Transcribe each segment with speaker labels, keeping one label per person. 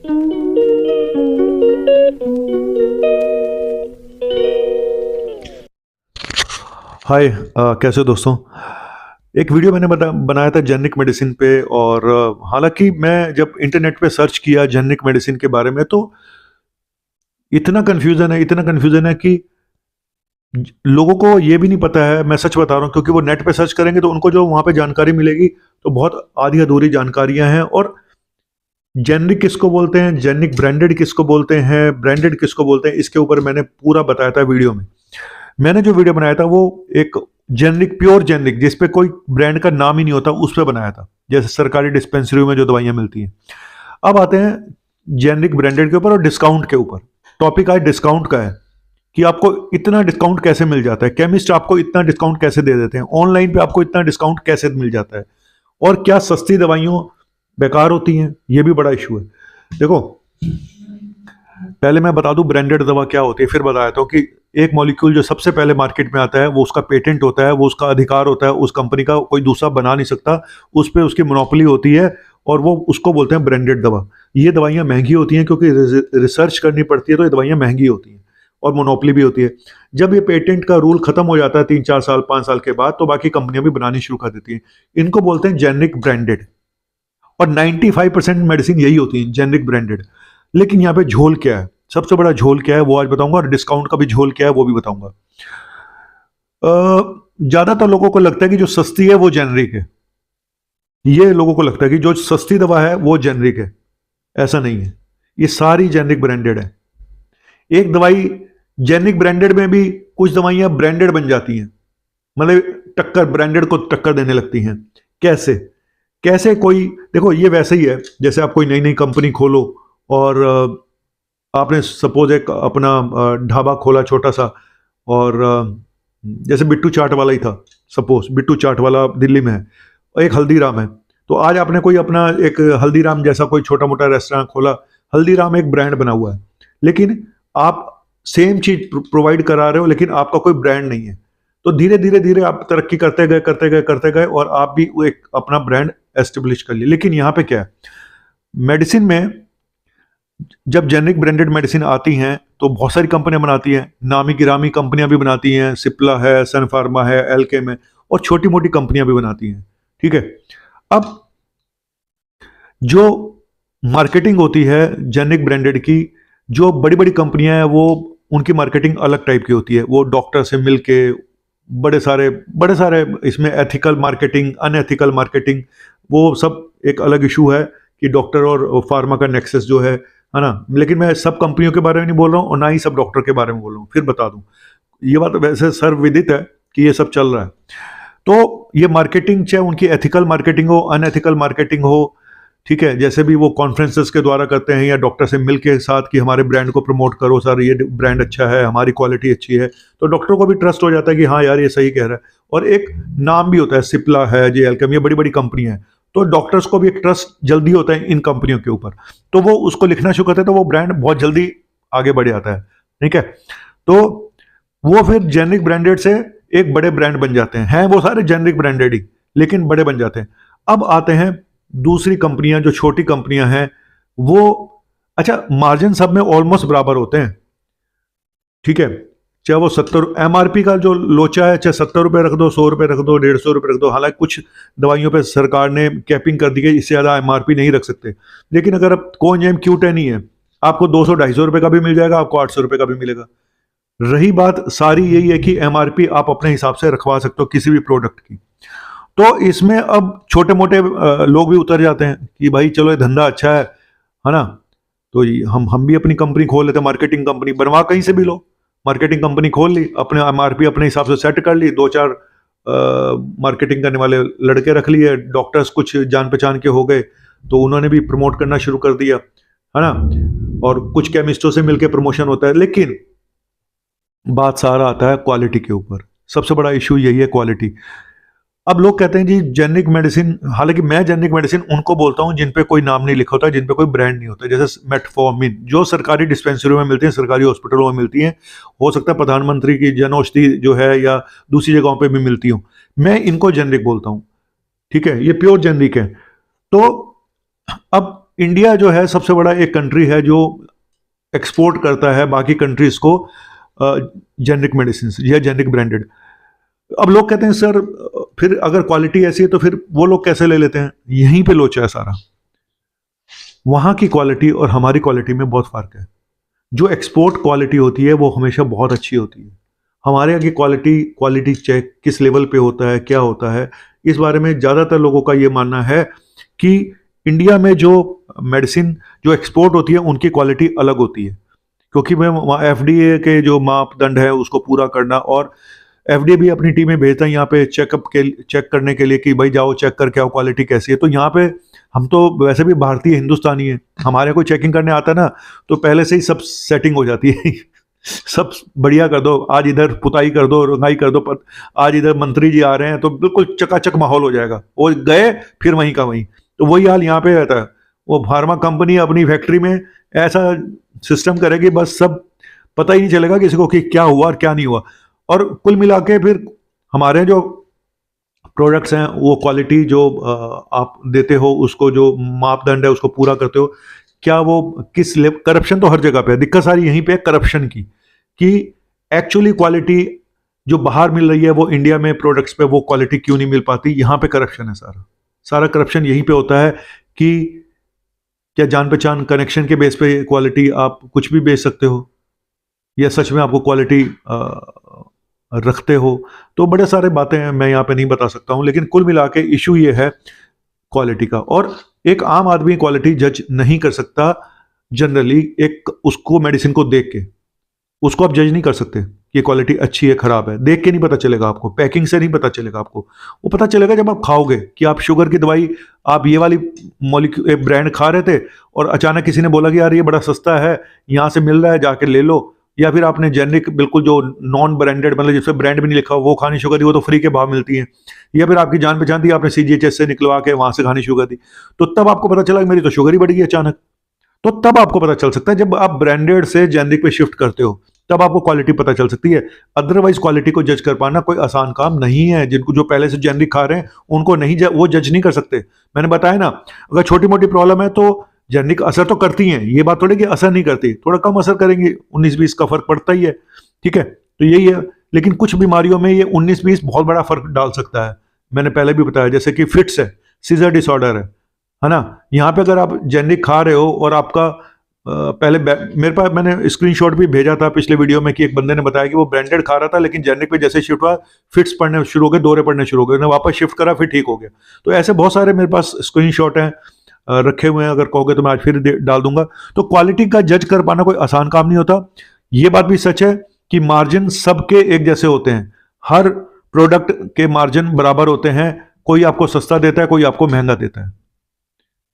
Speaker 1: हाय, कैसे हो दोस्तों। एक वीडियो मैंने बनाया था जेनरिक मेडिसिन पे। और हालांकि मैं जब इंटरनेट पे सर्च किया जेनरिक मेडिसिन के बारे में तो इतना कन्फ्यूजन है कि लोगों को ये भी नहीं पता है। मैं सच बता रहा हूँ, क्योंकि वो नेट पे सर्च करेंगे तो उनको जो वहाँ पे जानकारी मिलेगी तो बहुत आधी अधूरी जानकारियां हैं। और जेनरिक किसको बोलते हैं, जेनरिक ब्रांडेड किसको बोलते हैं, ब्रांडेड किसको बोलते हैं, इसके ऊपर मैंने पूरा बताया था वीडियो में। मैंने जो वीडियो बनाया था वो एक जेनरिक, प्योर जेनरिक, जिसपे कोई ब्रांड का नाम ही नहीं होता, उस पर बनाया था, जैसे सरकारी डिस्पेंसरी में जो दवाइयां मिलती हैं। अब आते हैं जेनरिक ब्रांडेड के ऊपर और डिस्काउंट के ऊपर। टॉपिक आज डिस्काउंट का है कि आपको इतना डिस्काउंट कैसे मिल जाता है, केमिस्ट आपको इतना डिस्काउंट कैसे दे देते हैं, ऑनलाइन पे आपको इतना डिस्काउंट कैसे मिल जाता है, और क्या सस्ती दवाइयों बेकार होती हैं, ये भी बड़ा इशू है। देखो, पहले मैं बता दूं ब्रांडेड दवा क्या होती है, फिर बताता हूं कि एक मॉलिक्यूल जो सबसे पहले मार्केट में आता है वो उसका पेटेंट होता है, वो उसका अधिकार होता है, उस कंपनी का कोई दूसरा बना नहीं सकता, उस पर उसकी मोनोपोली होती है, और वो उसको बोलते हैं ब्रांडेड दवा। ये दवाइयां महंगी होती हैं क्योंकि रिसर्च करनी पड़ती है, तो ये दवाइयां महंगी होती हैं और मोनोपोली भी होती है। जब ये पेटेंट का रूल खत्म हो जाता है 3-4 साल 5 साल के बाद, तो बाकी कंपनियां भी बनानी शुरू कर देती हैं। इनको बोलते हैं जेनरिक ब्रांडेड। और 95% मेडिसिन यही होती है जेनरिक ब्रांडेड। लेकिन यहाँ पे झोल क्या है, सबसे बड़ा झोल क्या है वो आज बताऊंगा, और डिस्काउंट का भी झोल क्या है वो भी बताऊंगा। ज्यादातर लोगों को लगता है कि जो सस्ती है वो जेनरिक है। ये लोगों को लगता है कि जो सस्ती दवा है वो जेनरिक है। ऐसा नहीं है, ये सारी जेनरिक ब्रांडेड है। एक दवाई जेनरिक ब्रांडेड में भी कुछ दवाइयां ब्रांडेड बन जाती हैं, मतलब टक्कर, ब्रांडेड को टक्कर देने लगती हैं। कैसे कैसे कोई, देखो ये वैसे ही है जैसे आप कोई नई नई कंपनी खोलो और आपने सपोज एक अपना ढाबा खोला छोटा सा, और जैसे बिट्टू चाट वाला ही था, सपोज बिट्टू चाट वाला दिल्ली में है, और एक हल्दीराम है। तो आज आपने कोई अपना एक हल्दीराम जैसा कोई छोटा मोटा रेस्टोरेंट खोला। हल्दीराम एक ब्रांड बना हुआ है, लेकिन आप सेम चीज प्रोवाइड करा रहे हो, लेकिन आपका कोई ब्रांड नहीं है। तो धीरे धीरे धीरे आप तरक्की करते गए और आप भी वो एक अपना ब्रांड एस्टेब्लिश कर लिए। लेकिन यहाँ पे क्या है, मेडिसिन में जब जेनरिक ब्रांडेड मेडिसिन आती हैं तो बहुत सारी कंपनियां बनाती हैं, नामी गिरामी कंपनियां भी बनाती हैं, सिप्ला है, सन फार्मा है, एलकेम है, और छोटी मोटी कंपनियां भी बनाती हैं। ठीक है। अब जो मार्केटिंग होती है जेनरिक ब्रांडेड की, जो बड़ी बड़ी कंपनियां हैं वो उनकी मार्केटिंग अलग टाइप की होती है। वो डॉक्टर से मिलके बड़े सारे इसमें एथिकल मार्केटिंग, अनएथिकल मार्केटिंग, वो सब एक अलग इशू है कि डॉक्टर और फार्मा का नेक्सस जो है ना। लेकिन मैं सब कंपनियों के बारे में नहीं बोल रहा हूँ और ना ही सब डॉक्टर के बारे में बोल रहा हूँ। फिर बता दूं, ये बात वैसे सर्वविदित है कि ये सब चल रहा है। तो ये मार्केटिंग, चाहे उनकी एथिकल मार्केटिंग हो, अनएथिकल मार्केटिंग हो, ठीक है, जैसे भी वो कॉन्फ्रेंसेस के द्वारा करते हैं या डॉक्टर से मिल के साथ कि हमारे ब्रांड को प्रमोट करो सर, ये ब्रांड अच्छा है, हमारी क्वालिटी अच्छी है, तो डॉक्टर को भी ट्रस्ट हो जाता है कि हाँ यार ये सही कह रहा है। और एक नाम भी होता है, सिप्ला है, जे एल्केम, ये बड़ी बड़ी कंपनियां हैं, तो डॉक्टर्स को भी एक ट्रस्ट जल्दी होता है इन कंपनियों के ऊपर, तो वो उसको लिखना शुरू करते हैं, तो वो ब्रांड बहुत जल्दी आगे बढ़ जाता है। ठीक है। तो वो फिर जेनरिक ब्रांडेड से एक बड़े ब्रांड बन जाते हैं वो सारे जेनरिक ब्रांडेड ही, लेकिन बड़े बन जाते हैं। अब आते हैं दूसरी कंपनियां, जो छोटी कंपनियां हैं वो, अच्छा, मार्जिन सब में ऑलमोस्ट बराबर होते हैं। ठीक है, चाहे वो 70 एमआरपी का जो लोचा है, चाहे 70 रुपए रख दो, 100 रुपए रख दो, 150 रुपए रख दो। हालांकि कुछ दवाइयों पे सरकार ने कैपिंग कर दी है, इससे ज्यादा एमआरपी नहीं रख सकते। लेकिन अगर अब कोएंजाइम Q10 ही है, आपको 200-250 रुपए का भी मिल जाएगा, आपको 800 रुपए का भी मिलेगा। रही बात सारी यही है कि एमआरपी आप अपने हिसाब से रखवा सकते हो किसी भी प्रोडक्ट की। तो इसमें अब छोटे मोटे लोग भी उतर जाते हैं कि भाई चलो ये धंधा अच्छा है ना, तो हम भी अपनी कंपनी खोल लेते हैं, मार्केटिंग कंपनी बनवा, कहीं से भी लो, मार्केटिंग कंपनी खोल ली, अपने एमआरपी अपने हिसाब से सेट कर ली, 2-4 मार्केटिंग करने वाले लड़के रख लिए, डॉक्टर्स कुछ जान पहचान के हो गए तो उन्होंने भी प्रमोट करना शुरू कर दिया, है ना, और कुछ केमिस्टों से मिलकर प्रमोशन होता है। लेकिन बात सारा आता है क्वालिटी के ऊपर। सबसे बड़ा इशू यही है, क्वालिटी। अब लोग कहते हैं जी जेनरिक मेडिसिन, हालांकि मैं जेनरिक मेडिसिन उनको बोलता हूं जिन पे कोई नाम नहीं लिखा होता, जिन पे कोई ब्रांड नहीं होता, जैसे मेटफॉर्मिन जो सरकारी डिस्पेंसरियों में मिलती है, सरकारी हॉस्पिटलों में मिलती हैं, हो सकता है प्रधानमंत्री की जन औषधि जो है या दूसरी जगहों पे भी मिलती हूँ, मैं इनको जेनरिक बोलता हूँ। ठीक है, ये प्योर जेनरिक है। तो अब इंडिया जो है सबसे बड़ा एक कंट्री है जो एक्सपोर्ट करता है बाकी कंट्रीज को जेनरिक मेडिसिन या जेनरिक ब्रांडेड। अब लोग कहते हैं सर फिर अगर क्वालिटी ऐसी है तो फिर वो लोग कैसे ले लेते हैं? यहीं पे लोचा है सारा। वहां की क्वालिटी और हमारी क्वालिटी में बहुत फर्क है। जो एक्सपोर्ट क्वालिटी होती है वो हमेशा बहुत अच्छी होती है। हमारे यहाँ की क्वालिटी चेक किस लेवल पे होता है, क्या होता है, इस बारे में ज़्यादातर लोगों का ये मानना है कि इंडिया में जो मेडिसिन जो एक्सपोर्ट होती है उनकी क्वालिटी अलग होती है, क्योंकि मैं FDA के जो मापदंड है उसको पूरा करना, और FDA भी अपनी टीमें भेजता है यहाँ पे चेक करने के लिए कि भाई जाओ चेक करके आओ क्वालिटी कैसी है। तो यहाँ पे हम तो वैसे भी भारतीय हिंदुस्तानी है, हमारे कोई चेकिंग करने आता ना तो पहले से ही सब सेटिंग हो जाती है सब बढ़िया कर दो, आज इधर पुताई कर दो, रंगाई कर दो, आज इधर मंत्री जी आ रहे हैं तो बिल्कुल चकाचक माहौल हो जाएगा, वो गए फिर वहीं का वहीं। तो वही हाल यहाँ पे रहता है। वो फार्मा कंपनी अपनी फैक्ट्री में ऐसा सिस्टम करेगी बस सब पता ही नहीं चलेगा किसी को कि क्या हुआ और क्या नहीं हुआ। और कुल मिला के फिर हमारे जो प्रोडक्ट्स हैं वो क्वालिटी जो आप देते हो उसको जो मापदंड है उसको पूरा करते हो, क्या वो किस लेवल, करप्शन तो हर जगह पे है, दिक्कत सारी यहीं पे है करप्शन की, कि एक्चुअली क्वालिटी जो बाहर मिल रही है वो इंडिया में प्रोडक्ट्स पे वो क्वालिटी क्यों नहीं मिल पाती। यहाँ पे करप्शन है, सारा करप्शन यहीं पे होता है कि क्या जान पहचान कनेक्शन के बेस पे क्वालिटी आप कुछ भी बेच सकते हो या सच में आपको क्वालिटी रखते हो। तो बड़े सारे बातें हैं, मैं यहाँ पे नहीं बता सकता हूँ, लेकिन कुल मिला के इशू ये है क्वालिटी का। और एक आम आदमी क्वालिटी जज नहीं कर सकता जनरली, एक उसको मेडिसिन को देख के उसको आप जज नहीं कर सकते कि क्वालिटी अच्छी है खराब है, देख के नहीं पता चलेगा आपको, पैकिंग से नहीं पता चलेगा आपको, वो पता चलेगा जब आप खाओगे। कि आप शुगर की दवाई आप ये वाली मॉलिक्यूल ब्रांड खा रहे थे और अचानक किसी ने बोला कि यार ये बड़ा सस्ता है, यहाँ से मिल रहा है जाके ले लो, या फिर आपने जेनरिक बिल्कुल जो नॉन ब्रांडेड मतलब जिसमें ब्रांड भी नहीं लिखा वो खानी शुगर थी, वो तो फ्री के भाव मिलती है, या फिर आपकी जान पहचान थी आपने CGHS से निकलवा के वहां से खानी शुगर थी, तो तब आपको पता चला मेरी तो शुगर ही बढ़ गई अचानक। तो तब आपको पता चल सकता है जब आप ब्रांडेड से जेनरिक पे शिफ्ट करते हो, तब आपको क्वालिटी पता चल सकती है। अदरवाइज क्वालिटी को जज कर पाना कोई आसान काम नहीं है। जिनको जो पहले से जेनरिक खा रहे हैं उनको नहीं वो जज नहीं कर सकते। मैंने बताया ना, अगर छोटी मोटी प्रॉब्लम है तो जेनरिक असर तो करती हैं, ये बात थोड़ी कि असर नहीं करती, थोड़ा कम असर करेंगे, 19-20 का फर्क पड़ता ही है, ठीक है, तो यही है। लेकिन कुछ बीमारियों में ये 19-20 बहुत बड़ा फर्क डाल सकता है। मैंने पहले भी बताया, जैसे कि फिट्स है, सीजर डिसऑर्डर है ना। यहाँ पे अगर आप जेनरिक खा रहे हो और आपका पहले मेरे पास मैंने स्क्रीनशॉट भी भेजा था पिछले वीडियो में कि एक बंदे ने बताया कि वो ब्रांडेड खा रहा था लेकिन जेनरिक पे जैसे शिफ्ट हुआ फिट्स पड़ने शुरू हो गए, दौरे पड़ने शुरू हो गए, उन्हें वापस शिफ्ट करा फिर ठीक हो गया। तो ऐसे बहुत सारे मेरे पास स्क्रीनशॉट हैं रखे हुए हैं, अगर कहोगे तो मैं आज फिर डाल दूंगा। तो क्वालिटी का जज कर पाना कोई आसान काम नहीं होता। ये बात भी सच है कि मार्जिन सबके एक जैसे होते हैं, हर प्रोडक्ट के मार्जिन बराबर होते हैं, कोई आपको सस्ता देता है कोई आपको महंगा देता है,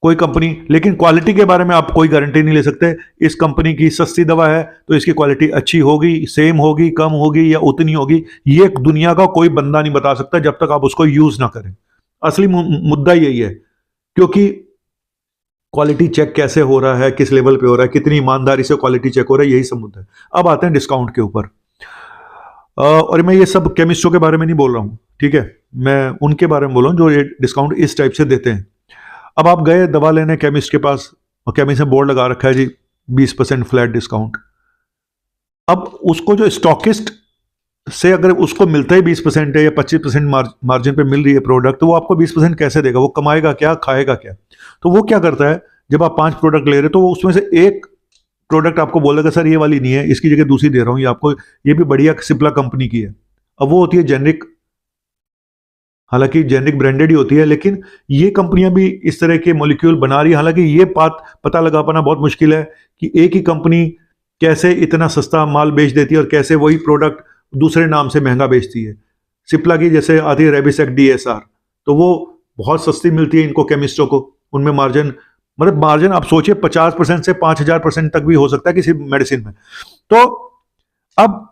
Speaker 1: कोई कंपनी। लेकिन क्वालिटी के बारे में आप कोई गारंटी नहीं ले सकते। इस कंपनी की सस्ती दवा है तो इसकी क्वालिटी अच्छी होगी, सेम होगी, कम होगी या उतनी होगी, ये दुनिया का कोई बंदा नहीं बता सकता जब तक आप उसको यूज ना करें। असली मुद्दा यही है, क्योंकि क्वालिटी चेक कैसे हो रहा है, किस लेवल पे हो रहा है, कितनी ईमानदारी से क्वालिटी चेक हो रहा है, यही सब मुद्दा है। अब आते हैं डिस्काउंट के ऊपर। और मैं ये सब केमिस्टों के बारे में नहीं बोल रहा हूं, ठीक है, मैं उनके बारे में बोल रहा हूं जो ये डिस्काउंट इस टाइप से देते हैं। अब आप गए दवा लेने केमिस्ट के पास और केमिस्ट ने बोर्ड लगा रखा है जी 20% फ्लैट डिस्काउंट। अब उसको जो स्टॉकिस्ट से अगर उसको मिलता ही 20% है या 25% मार्जिन पे मिल रही है प्रोडक्ट, तो वो आपको 20% कैसे देगा? वो कमाएगा क्या, खाएगा क्या? तो वो क्या करता है, जब आप 5 प्रोडक्ट ले रहे हो तो वो उसमें से एक प्रोडक्ट आपको बोलेगा सर ये वाली नहीं है, इसकी जगह दूसरी दे रहा हूँ, ये आपको, ये भी बढ़िया सिप्ला कंपनी की है। अब वो होती है जेनरिक, हालांकि जेनरिक ब्रांडेड ही होती है, लेकिन ये कंपनियां भी इस तरह के मॉलिक्यूल बना रही है। हालांकि ये बात पता लगा पाना बहुत मुश्किल है कि एक ही कंपनी कैसे इतना सस्ता माल बेच देती है और कैसे वही प्रोडक्ट दूसरे नाम से महंगा बेचती है। सिप्ला की जैसे आती है रेबिसेक DSR, तो वो बहुत सस्ती मिलती है इनको केमिस्टों को, उनमें मार्जिन मतलब मार्जिन आप सोचिए 50% से 5000% तक भी हो सकता है किसी मेडिसिन में। तो अब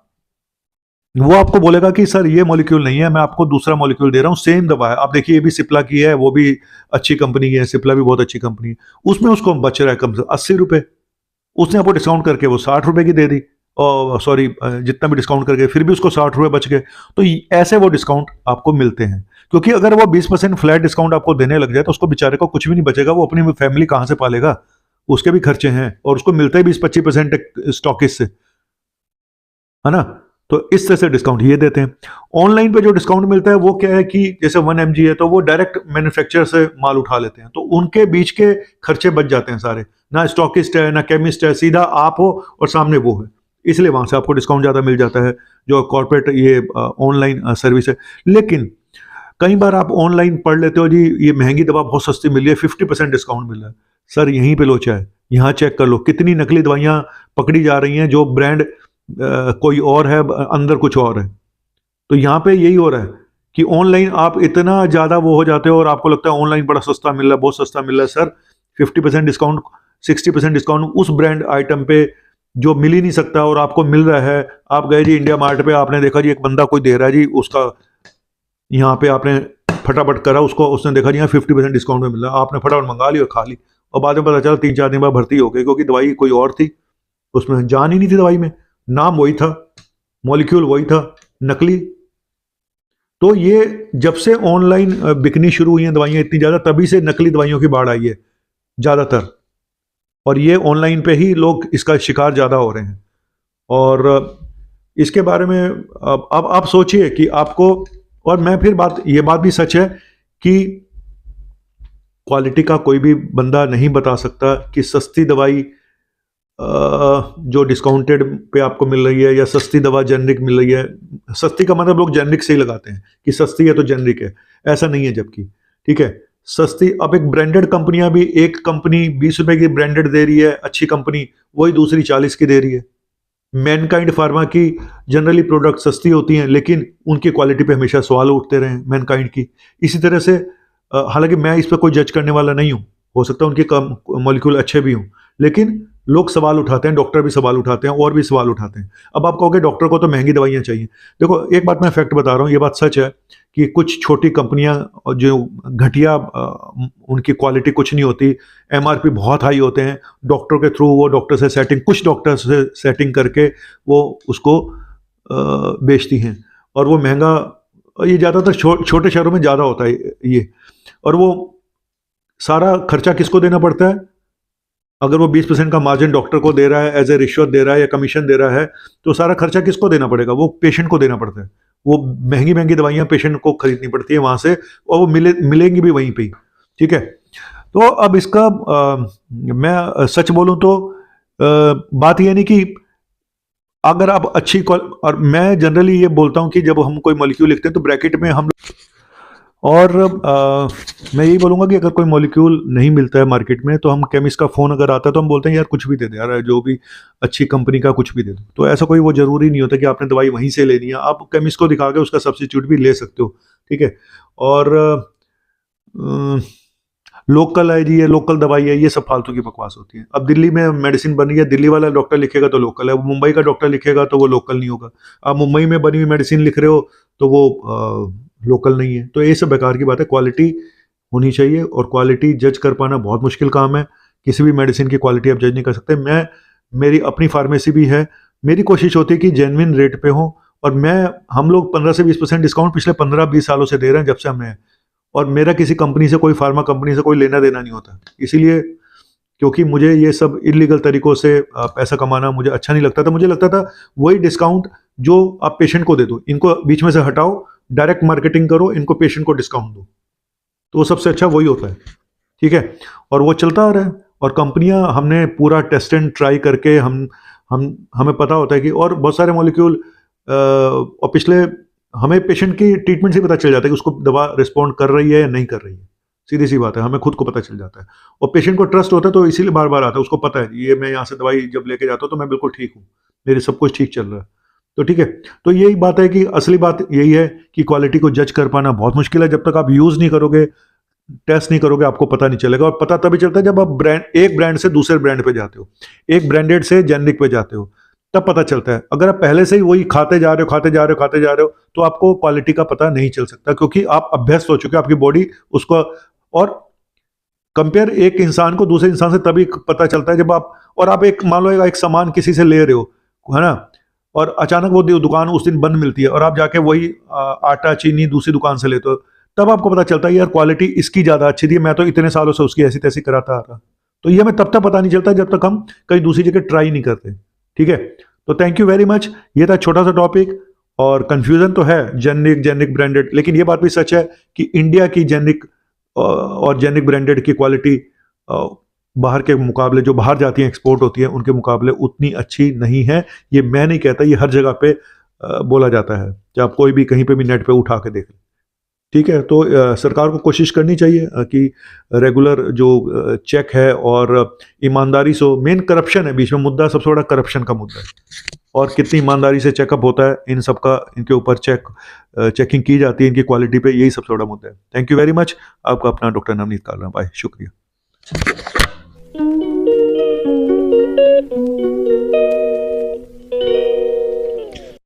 Speaker 1: वो आपको बोलेगा कि सर ये मॉलिक्यूल नहीं है, मैं आपको दूसरा मॉलिक्यूल दे रहा हूँ, सेम दवा है, आप देखिए ये भी सिप्ला की है, वो भी अच्छी कंपनी की है, सिप्ला भी बहुत अच्छी कंपनी है, उसमें उसको बच रहा है कम से 80 रुपए, उसने आपको डिस्काउंट करके वो 60 रुपए की दे दी। और सॉरी जितना भी डिस्काउंट कर गए फिर भी उसको 60 रुपये बच गए। तो ऐसे वो डिस्काउंट आपको मिलते हैं, क्योंकि अगर वो 20% फ्लैट डिस्काउंट आपको देने लग जाए तो उसको बेचारे को कुछ भी नहीं बचेगा, वो अपनी फैमिली कहाँ से पालेगा, उसके भी खर्चे हैं और उसको मिलता है 20-25% स्टॉकिस से, है ना। तो इस तरह से डिस्काउंट ये देते हैं। ऑनलाइन पे जो डिस्काउंट मिलता है वो क्या है कि जैसे 1 mg है तो वो डायरेक्ट मैन्युफैक्चरर से माल उठा लेते हैं, तो उनके बीच के खर्चे बच जाते हैं सारे, ना स्टॉकिस्ट है ना केमिस्ट है, सीधा आप हो और सामने वो है, इसलिए वहां से आपको डिस्काउंट ज़्यादा मिल जाता है जो कॉर्पोरेट ये ऑनलाइन सर्विस है। लेकिन कई बार आप ऑनलाइन पढ़ लेते हो जी ये महंगी दवा बहुत सस्ती मिल रही है, 50% डिस्काउंट मिल रहा है। सर यहीं पे लोचा है, यहाँ चेक कर लो कितनी नकली दवाइयाँ पकड़ी जा रही हैं, जो ब्रांड कोई और है अंदर कुछ और है। तो यहाँ पे यही हो रहा है कि ऑनलाइन आप इतना ज़्यादा वो हो जाते हो और आपको लगता है ऑनलाइन बड़ा सस्ता मिल रहा है, बहुत सस्ता मिल रहा है। सर 50% डिस्काउंट, 60% डिस्काउंट उस ब्रांड आइटम पे जो मिल ही नहीं सकता और आपको मिल रहा है। आप गए जी इंडिया मार्ट पे, आपने देखा जी एक बंदा कोई दे रहा है जी, उसका यहाँ पे आपने फटाफट करा उसको, उसने देखा जी यहाँ 50% डिस्काउंट में मिल रहा है, आपने फटाफट मंगा ली और खा ली, और बाद में पता चला 3-4 दिन बाद भर्ती हो गई, क्योंकि दवाई कोई और थी, उसमें जान ही नहीं थी दवाई में, नाम वही था, मॉलिक्यूल वही था, नकली। तो ये जब से ऑनलाइन बिकनी शुरू हुई हैं दवाइयाँ इतनी ज़्यादा, तभी से नकली दवाइयों की बाढ़ आई है ज़्यादातर, और ये ऑनलाइन पे ही लोग इसका शिकार ज़्यादा हो रहे हैं। और इसके बारे में अब आप सोचिए कि आपको, और मैं फिर ये बात भी सच है कि क्वालिटी का कोई भी बंदा नहीं बता सकता कि सस्ती दवाई जो डिस्काउंटेड पे आपको मिल रही है या सस्ती दवा जेनरिक मिल रही है। सस्ती का मतलब लोग जेनरिक से ही लगाते हैं कि सस्ती है तो जेनरिक है, ऐसा नहीं है। जबकि ठीक है सस्ती, अब एक ब्रांडेड कंपनियां भी, एक कंपनी 20 रुपए की ब्रांडेड दे रही है अच्छी कंपनी, वही दूसरी 40 की दे रही है। मैनकाइंड फार्मा की जनरली प्रोडक्ट सस्ती होती हैं, लेकिन उनकी क्वालिटी पे हमेशा सवाल उठते रहे मैनकाइंड की। इसी तरह से हालांकि मैं इस पर कोई जज करने वाला नहीं हूँ, हो सकता है उनके मॉलिक्यूल अच्छे भी हों, लेकिन लोग सवाल उठाते हैं, डॉक्टर भी सवाल उठाते हैं और भी सवाल उठाते हैं। अब आप कहोगे डॉक्टर को तो महंगी दवाइयाँ चाहिए। देखो एक बात मैं फैक्ट बता रहा हूँ, ये बात सच है कि कुछ छोटी कंपनियां जो घटिया, उनकी क्वालिटी कुछ नहीं होती, एमआरपी बहुत हाई होते हैं, डॉक्टर के थ्रू वो डॉक्टर से सेटिंग, कुछ डॉक्टर से सेटिंग करके वो उसको बेचती हैं, और वो महंगा, ये ज़्यादातर छोटे शहरों में ज़्यादा होता है ये। और वो सारा खर्चा किसको देना पड़ता है? अगर वो 20% का मार्जिन डॉक्टर को दे रहा है, एज ए रिश्वत दे रहा है या कमीशन दे रहा है, तो सारा खर्चा किसको देना पड़ेगा? वो पेशेंट को देना पड़ता है। वो महंगी महंगी दवाइयाँ पेशेंट को खरीदनी पड़ती है वहाँ से, और वो मिलेंगी भी वहीं पे ही। ठीक है, तो अब इसका मैं सच बोलूँ तो बात ये नहीं कि अगर आप अच्छी और मैं जनरली ये बोलता हूँ कि जब हम कोई मॉलिक्यूल लिखते हैं तो ब्रैकेट में हम, और मैं यही बोलूँगा कि अगर कोई मॉलिक्यूल नहीं मिलता है मार्केट में तो हम केमिस्ट का फ़ोन अगर आता है तो हम बोलते हैं यार कुछ भी दे दे यार, जो भी अच्छी कंपनी का कुछ भी दे दो। तो ऐसा कोई वो ज़रूरी नहीं होता कि आपने दवाई वहीं से लेनी है, आप केमिस्ट को दिखा के उसका सब्स्टिट्यूट भी ले सकते हो। ठीक है, और लोकल है जी, ये लोकल दवाई है, ये सब फालतू की बकवास होती है। अब दिल्ली में मेडिसिन बन रही है, दिल्ली वाला डॉक्टर लिखेगा तो लोकल है, मुंबई का डॉक्टर लिखेगा तो वो लोकल नहीं होगा। आप मुंबई में बनी हुई मेडिसिन लिख रहे हो तो वो लोकल नहीं है। तो ये सब बेकार की बात है, क्वालिटी होनी चाहिए, और क्वालिटी जज कर पाना बहुत मुश्किल काम है। किसी भी मेडिसिन की क्वालिटी आप जज नहीं कर सकते। मेरी अपनी फार्मेसी भी है, मेरी कोशिश होती है कि जेन्युइन रेट पे हो, और हम लोग 15 से 20% डिस्काउंट पिछले 15-20 सालों से दे रहे हैं जब से हमने, और मेरा किसी कंपनी से, कोई फार्मा कंपनी से कोई लेना देना नहीं होता। इसीलिए क्योंकि मुझे ये सब इलीगल तरीकों से पैसा कमाना मुझे अच्छा नहीं लगता था। मुझे लगता था वही डिस्काउंट जो आप पेशेंट को दे दो, इनको बीच में से हटाओ, डायरेक्ट मार्केटिंग करो, इनको पेशेंट को डिस्काउंट दो, तो सबसे अच्छा वही होता है। ठीक है, और वो चलता आ रहा है, और कंपनियां, हमने पूरा टेस्ट एंड ट्राई करके हमें पता होता है कि, और बहुत सारे मॉलिक्यूल, और पिछले हमें पेशेंट की ट्रीटमेंट से पता चल जाता है कि उसको दवा रिस्पॉन्ड कर रही है या नहीं कर रही है। सीधी सी बात है, हमें खुद को पता चल जाता है, और पेशेंट को ट्रस्ट होता है तो इसीलिए बार बार आता है। उसको पता है ये मैं यहाँ से दवाई जब लेके जाता हूँ तो मैं बिल्कुल ठीक हूँ, मेरे सब कुछ ठीक चल रहा है। तो ठीक है, तो यही बात है कि असली बात यही है कि क्वालिटी को जज कर पाना बहुत मुश्किल है। जब तक आप यूज़ नहीं करोगे, टेस्ट नहीं करोगे, आपको पता नहीं चलेगा। और पता तभी चलता है जब आप एक ब्रांड से दूसरे ब्रांड पे जाते हो, एक ब्रांडेड से जेनरिक पे जाते हो, तब पता चलता है। अगर आप पहले से ही वही खाते जा रहे हो तो आपको क्वालिटी का पता नहीं चल सकता, क्योंकि आप अभ्यस्त हो चुके हो, आपकी बॉडी उसको, और कंपेयर एक इंसान को दूसरे इंसान से तभी पता चलता है जब आप, और आप एक मान लो एक सामान किसी से ले रहे हो, है ना, और अचानक वो दुकान उस दिन बंद मिलती है और आप जाके वही आटा चीनी दूसरी दुकान से लेते हो, तब आपको पता चलता है यार क्वालिटी इसकी ज़्यादा अच्छी थी, मैं तो इतने सालों से उसकी ऐसी तैसी कराता आ रहा। तो ये हमें तब तक पता नहीं चलता जब तक हम कहीं दूसरी जगह ट्राई नहीं करते। ठीक है, तो थैंक यू वेरी मच। ये था छोटा सा टॉपिक, और कंफ्यूजन तो है जेनरिक जेनरिक ब्रांडेड, लेकिन ये बात भी सच है कि इंडिया की जेनरिक और जेनरिक ब्रांडेड की क्वालिटी बाहर के मुकाबले, जो बाहर जाती हैं एक्सपोर्ट होती है, उनके मुकाबले उतनी अच्छी नहीं है। ये मैं नहीं कहता, ये हर जगह पे बोला जाता है, कि आप कोई भी कहीं पे भी नेट पे उठा के देख लें। ठीक है, तो सरकार को कोशिश करनी चाहिए कि रेगुलर जो चेक है और ईमानदारी से, मेन करप्शन है बीच में मुद्दा, सबसे बड़ा करप्शन का मुद्दा है, और कितनी ईमानदारी से चेकअप होता है इन सब का, इनके ऊपर चेकिंग की जाती है इनकी क्वालिटी पे, यही सबसे बड़ा मुद्दा है। Thank you very much. आपका अपना डॉक्टर नवनीत कालरा, बाय, शुक्रिया।